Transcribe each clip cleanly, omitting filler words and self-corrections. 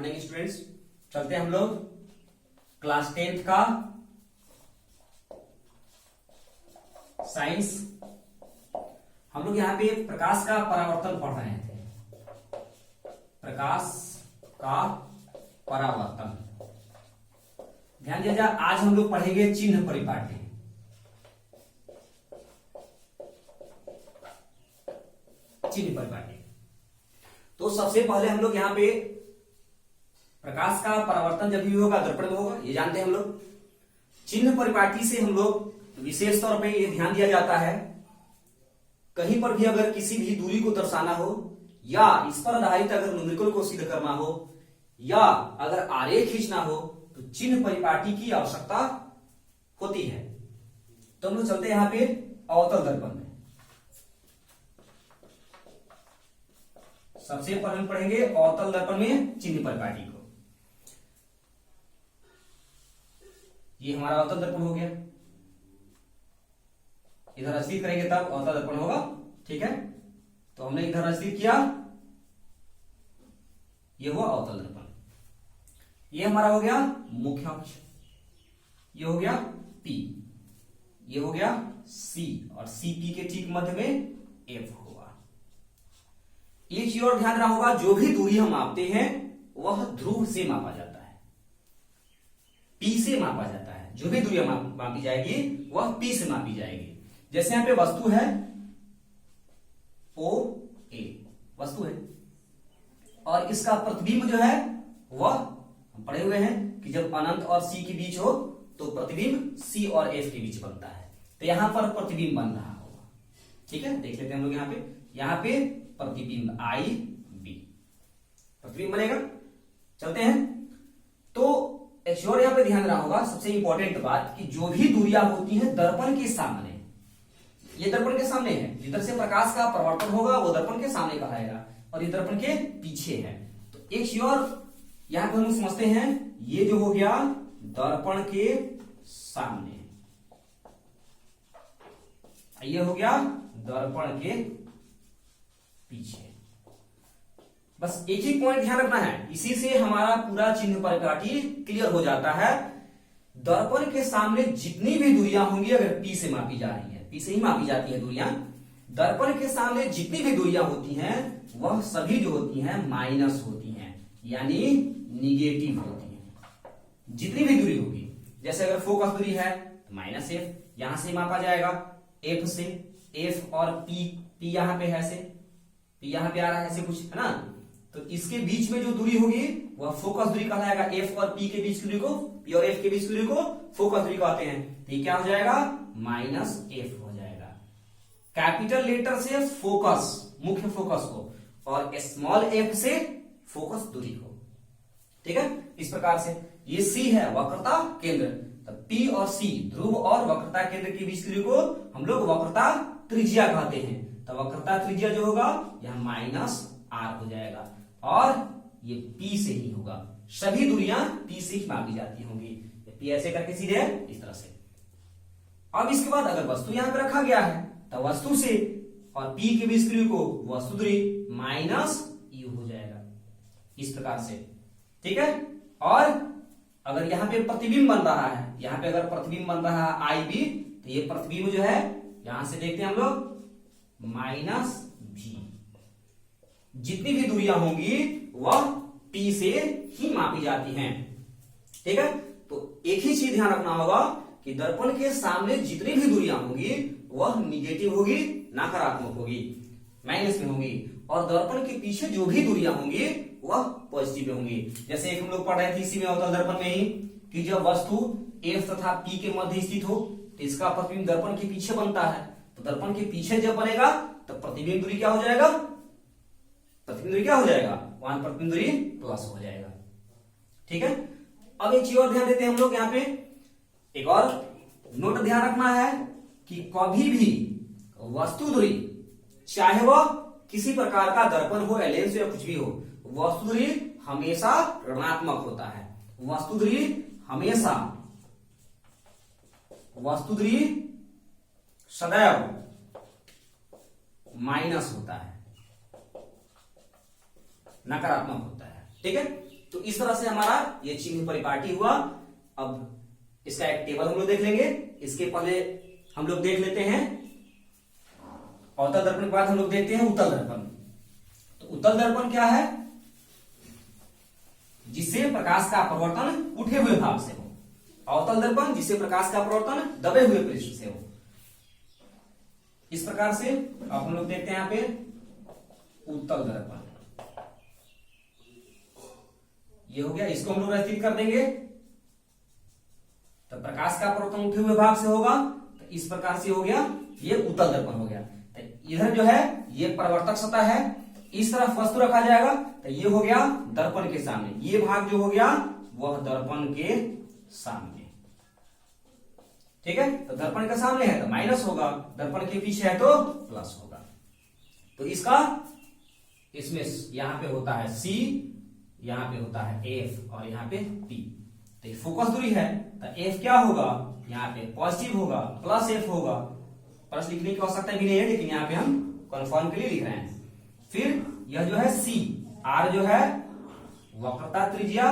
Morning students. चलते हैं हम लोग क्लास 10th का साइंस। हम लोग यहाँ पे प्रकाश का परावर्तन पढ़ रहे थे। प्रकाश का परावर्तन, ध्यान दिया जाए। आज हम लोग पढ़ेंगे चिन्ह परिपाटी। चिन्ह परिपाटी तो सबसे पहले हम लोग यहाँ पे प्रकाश का परावर्तन जब भी होगा दर्पण में होगा, ये जानते हैं हम लोग। चिन्ह परिपाटी से हम लोग विशेष तौर पे ये ध्यान दिया जाता है, कहीं पर भी अगर किसी भी दूरी को दर्शाना हो या इस पर आधारित अगर न्यूमेरिकल को सिद्ध करना हो या अगर आरेख खींचना हो तो चिन्ह परिपाटी की आवश्यकता होती है। तो हम लोग चलते हैं यहाँ पे अवतल दर्पण में। सबसे पहले हम पढ़ेंगे अवतल दर्पण में चिन्ह परिपाटी को। ये हमारा अवतल दर्पण हो गया, इधर स्थित करेंगे तब अवतल दर्पण होगा, ठीक है। तो हमने इधर स्थित किया, ये हुआ अवतल दर्पण। ये हमारा हो गया मुख्य अक्ष, ये हो गया P, ये हो गया C और CP के ठीक मध्य में F होगा। एक चीज और ध्यान रखना होगा, जो भी दूरी हम मापते हैं वह ध्रुव से मापा जाता है, P से मापा जाता है। जो भी दूरी मापी जाएगी वह P से मापी जाएगी। जैसे यहां पे वस्तु है OA, वस्तु है, और इसका प्रतिबिंब जो है वह हम पढ़े हुए हैं कि जब अनंत और C के बीच हो तो प्रतिबिंब C और F के बीच बनता है। तो यहां पर प्रतिबिंब बन रहा होगा, ठीक है। देख लेते हैं हम लोग यहाँ पे प्रतिबिंब IB, प्रतिबिंब बनेगा। चलते हैं। तो एक और यहां पे ध्यान रखना होगा, सबसे इंपॉर्टेंट बात कि जो भी दूरियां होती हैं दर्पण के सामने, ये दर्पण के सामने है, जिधर से प्रकाश का परावर्तन होगा वो दर्पण के सामने कहलाएगा, और ये दर्पण के पीछे है। तो एक चीज और यहां पर हम समझते हैं, ये जो हो गया दर्पण के सामने, ये हो गया दर्पण के पीछे। बस एक ही पॉइंट ध्यान रखना है, इसी से हमारा पूरा चिन्ह परिपाटी क्लियर हो जाता है। दर्पण के सामने जितनी भी दूरियां होंगी, अगर P से मापी जा रही है, P से ही मापी जाती है दूरियां, दर्पण के सामने जितनी भी दूरियां होती हैं वह सभी जो होती हैं माइनस होती हैं, यानी निगेटिव होती हैं। जितनी भी दूरी होगी, जैसे अगर फोकस दूरी है तो -F, यहां से मापा जाएगा F से, F और P यहां पे है ऐसे, P यहां पे आ रहा है ऐसे कुछ, है ना। तो इसके बीच में जो दूरी होगी वह फोकस दूरी कहलाएगा। F और P के बीच दूरी को, P और F के बीच दूरी को फोकस दूरी कहते हैं। तो ये क्या हो जाएगा, -F हो जाएगा। कैपिटल लेटर से फोकस, मुख्य फोकस को, और स्मॉल f से फोकस दूरी को, ठीक है। इस प्रकार से ये C है वक्रता केंद्र, तो P और C ध्रुव और वक्रता केंद्र के बीच दूरी को हम लोग वक्रता त्रिज्या कहते हैं। तो वक्रता त्रिज्या जो होगा यह -r हो जाएगा, और ये P से ही होगा। सभी दूरियां P से ही मापी जाती होंगी। P ऐसे करके सीधे इस तरह से। अब इसके बाद अगर वस्तु यहां पे रखा गया है तो वस्तु से और P के बीच दूरी को वस्तु दूरी -u हो जाएगा, इस प्रकार से, ठीक है। और अगर यहाँ पे प्रतिबिंब बन रहा है, यहाँ पे अगर प्रतिबिंब बन रहा है IB, तो ये प्रतिबिंब जो है यहां से देखते हैं हम लोग -v। जितनी भी दूरियां होंगी वह P से ही मापी जाती हैं, ठीक है। तो एक ही चीज ध्यान रखना होगा कि दर्पण के सामने जितनी भी दूरियां होंगी वह निगेटिव होगी, नकारात्मक होगी, माइनस में होंगी, और दर्पण के पीछे जो भी दूरियां होंगी वह पॉजिटिव में होंगी। जैसे एक हम लोग पढ़ रहे थे इसी में अवतल दर्पण में ही कि जब वस्तु F तथा P के मध्य स्थित हो तो इसका प्रतिबिंब दर्पण के पीछे बनता है। तो दर्पण के पीछे जब बनेगा तो प्रतिबिंब दूरी क्या हो जाएगा, प्रतिबिंब दूरी क्या हो जाएगा, वहां प्रतिबिंब दूरी प्लस हो जाएगा, ठीक है। अब एक चीज और ध्यान देते हैं हम लोग, यहाँ पे एक और नोट ध्यान रखना है कि कभी भी वस्तु दूरी, चाहे वह किसी प्रकार का दर्पण हो या लेंस या कुछ भी हो, वस्तु दूरी हमेशा ऋणात्मक होता है। वस्तु दूरी हमेशा, वस्तु दूरी सदैव माइनस होता है, नकारात्मक होता है, ठीक है। तो इस तरह से हमारा ये चिन्ह परिपाटी हुआ। अब इसका एक टेबल हम लोग देख लेंगे। इसके पहले हम लोग देख लेते हैं अवतल दर्पण के बाद हम लोग देखते हैं उत्तल दर्पण। तो उत्तल दर्पण क्या है? जिससे प्रकाश का अपवर्तन उठे हुए भाग से हो। अवतल दर्पण जिससे प्रकाश का अपवर्तन दबे हुए पृष्ठ से हो। इस प्रकार से अब हम लोग देखते हैं यहां पे उत्तल दर्पण। ये हो गया, इसको हम लोग स्थित कर देंगे तो प्रकाश का अपवर्तन उठे हुए भाग से होगा। तो इस प्रकार से हो गया, ये उत्तल दर्पण हो गया। तो इधर जो है ये परावर्तक सतह है, इस तरफ वस्तु रखा जाएगा। तो ये हो गया दर्पण के सामने, ये भाग जो हो गया वह दर्पण के सामने। ठीक है, तो दर्पण के सामने है तो माइनस होगा, दर्पण के पीछे है तो प्लस होगा। तो इसका इसमें यहां पे होता है C, यहां पे होता है F और यहां पे P। तो फोकस दूरी है तो F क्या होगा? यहाँ पे पॉजिटिव होगा, प्लस F होगा। प्लस लिखने की आवश्यकता भी नहीं है, लेकिन यहाँ पे हम कन्फर्म के लिए लिख रहे हैं। फिर यह जो है C, R जो है वक्रता त्रिज्या,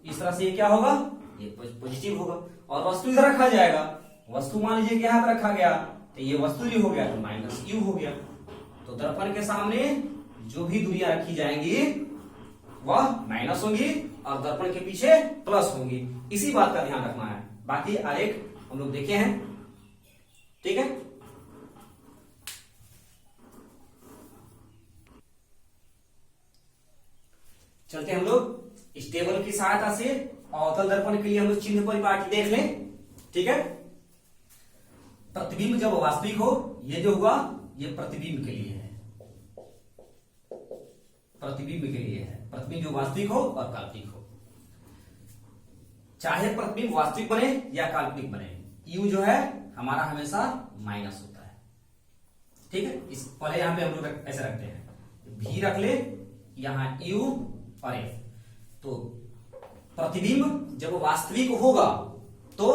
इस तरह से ये क्या होगा? ये पॉजिटिव होगा। और वस्तु इधर रखा जाएगा, वस्तु मान लीजिए कि यहां पर रखा गया तो ये वस्तु जो हो गया तो माइनस U हो गया। तो दर्पण के सामने जो भी दूरियां रखी जाएंगी वह माइनस होंगी और दर्पण के पीछे प्लस होंगी। इसी बात का ध्यान रखना है। बाकी आरेख हम लोग देखे हैं। ठीक है, चलते हम लोग इस टेबल की सहायता से अवतल दर्पण के लिए हम लोग चिन्ह परिपाटी देख लें। ठीक है, प्रतिबिंब जब वास्तविक हो, ये जो हुआ ये प्रतिबिंब के लिए है, प्रतिबिंब के लिए है। प्रतिबिंब जो वास्तविक हो और काल्पनिक हो, चाहे प्रतिबिंब वास्तविक बने या काल्पनिक बने, U जो है हमारा हमेशा माइनस होता है। ठीक है, इस पहले यहां पे हम लोग ऐसे रखते हैं, V रख ले, यहां U और F। तो प्रतिबिंब जब वास्तविक होगा तो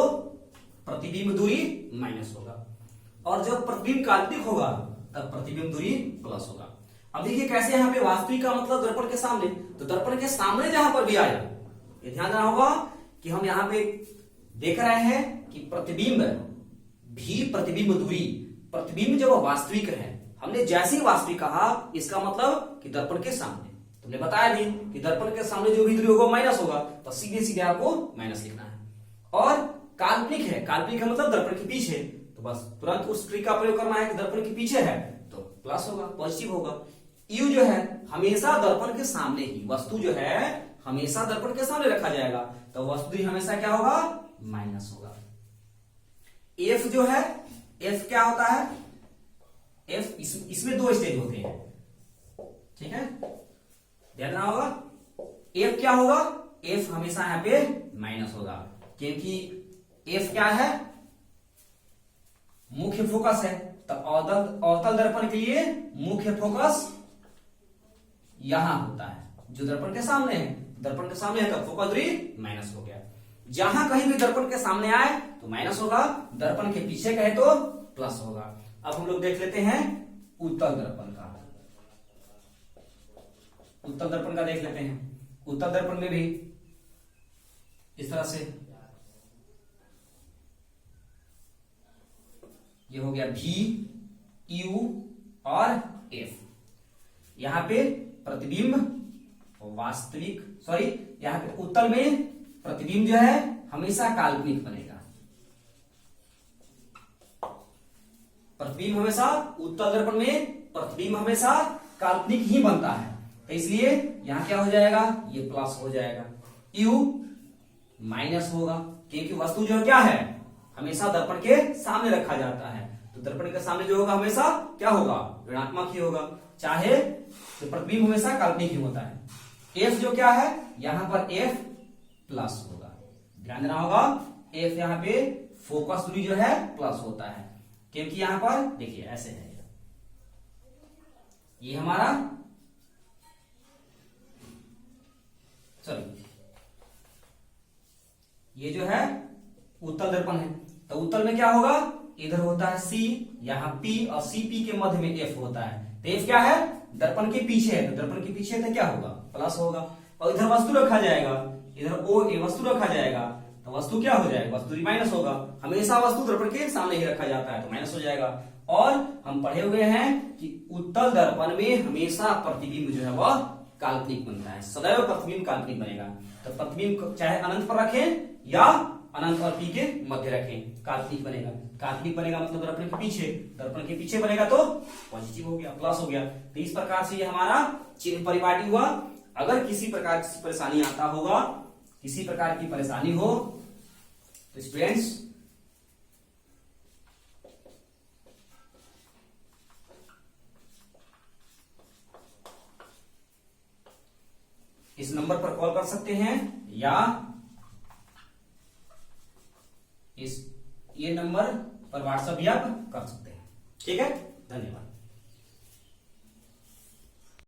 प्रतिबिंब दूरी माइनस होगा, और जब प्रतिबिंब काल्पनिक होगा तब प्रतिबिंब दूरी प्लस होगा। अब देखिए कैसे यहाँ पे वास्तविक का मतलब दर्पण के सामने, तो दर्पण के सामने जहां पर भी आया, ये ध्यान रखना होगा कि हम यहां पे देख रहे हैं कि प्रतिबिंब भी प्रतिबिंब दूरी, प्रतिबिंब जब वास्तविक है, हमने जैसे ही वास्तविक कहा इसका मतलब कि दर्पण के सामने। तुमने बताया भी कि दर्पण के सामने जो भी दूरी होगा माइनस होगा, तो सीधे सीधे आपको माइनस लिखना है। और काल्पनिक है, काल्पनिक है मतलब दर्पण के पीछे, तो बस तुरंत उस ट्रिक का प्रयोग करना है कि दर्पण के पीछे है तो प्लस होगा, पॉजिटिव होगा। U जो है हमेशा दर्पण के सामने ही, वस्तु जो है हमेशा दर्पण के सामने रखा जाएगा, तो वस्तु दूरी हमेशा क्या होगा? माइनस होगा। F जो है, F क्या होता है? F इसमें दो स्टेज होते हैं। ठीक है, ध्यान रखना होगा। F क्या होगा? F हमेशा यहां पे माइनस होगा, क्योंकि F क्या है? मुख्य फोकस है। तो अवतल दर्पण के लिए मुख्य फोकस यहां होता है, जो दर्पण के सामने है। दर्पण के सामने है तो फोकस दूरी माइनस हो गया। जहां कहीं भी दर्पण के सामने आए तो माइनस होगा, दर्पण के पीछे कहे तो प्लस होगा। अब हम लोग देख लेते हैं उत्तल दर्पण का। उत्तल दर्पण का देख लेते हैं। उत्तल दर्पण में भी इस तरह से ये हो गया V, U और F। यहां पे प्रतिबिंब वास्तविक, सॉरी यहां पे उत्तल में प्रतिबिंब जो है हमेशा काल्पनिक बनेगा। प्रतिबिंब हमेशा उत्तल दर्पण में प्रतिबिंब हमेशा काल्पनिक ही बनता है, तो इसलिए यहां क्या हो जाएगा? ये प्लस हो जाएगा। U माइनस होगा, क्योंकि वस्तु जो क्या है हमेशा दर्पण के सामने रखा जाता है, तो दर्पण के सामने जो होगा हमेशा क्या होगा? ऋणात्मक ही होगा, चाहे तो प्रतिबिंब हमेशा काल्पनिक ही होता है। F जो क्या है, यहां पर F प्लस होगा, ध्यान देना होगा। F यहां पे फोकस दूरी जो है प्लस होता है, क्योंकि यहां पर देखिए ऐसे है, ये हमारा सॉरी ये जो है उत्तल दर्पण है। तो उत्तल में क्या होगा? इधर होता है C, यहाँ P और CP के मध्य में F होता है। तो F क्या है? दर्पण के पीछे है, तो दर्पण के पीछे तो क्या होगा? प्लस होगा। और इधर वस्तु रखा जाएगा, इधर ओ ए वस्तु रखा जाएगा, तो वस्तु क्या हो जाएगा, वस्तु माइनस होगा। हमेशा वस्तु दर्पण के सामने ही रखा जाता है तो माइनस हो जाएगा। और हम पढ़े हुए हैं कि उत्तल दर्पण में हमेशा प्रतिबिंब जो है वह काल्पनिक बनता है, सदैव प्रतिबिंब काल्पनिक बनेगा। तो प्रतिबिंब चाहे अनंत पर रखें या अनंत और पी के मध्य रखें, काल्पनिक बनेगा। काल्पनिक बनेगा मतलब दर्पण के पीछे बनेगा तो पॉजिटिव हो गया, प्लस हो गया। तो इस प्रकार से ये हमारा चिन्ह परिपाटी हुआ। अगर किसी प्रकार की परेशानी आता होगा, किसी प्रकार की परेशानी हो तो स्टूडेंट्स इस नंबर पर कॉल कर सकते हैं या ये नंबर पर व्हाट्सएप भी आप कर सकते हैं। ठीक है, धन्यवाद।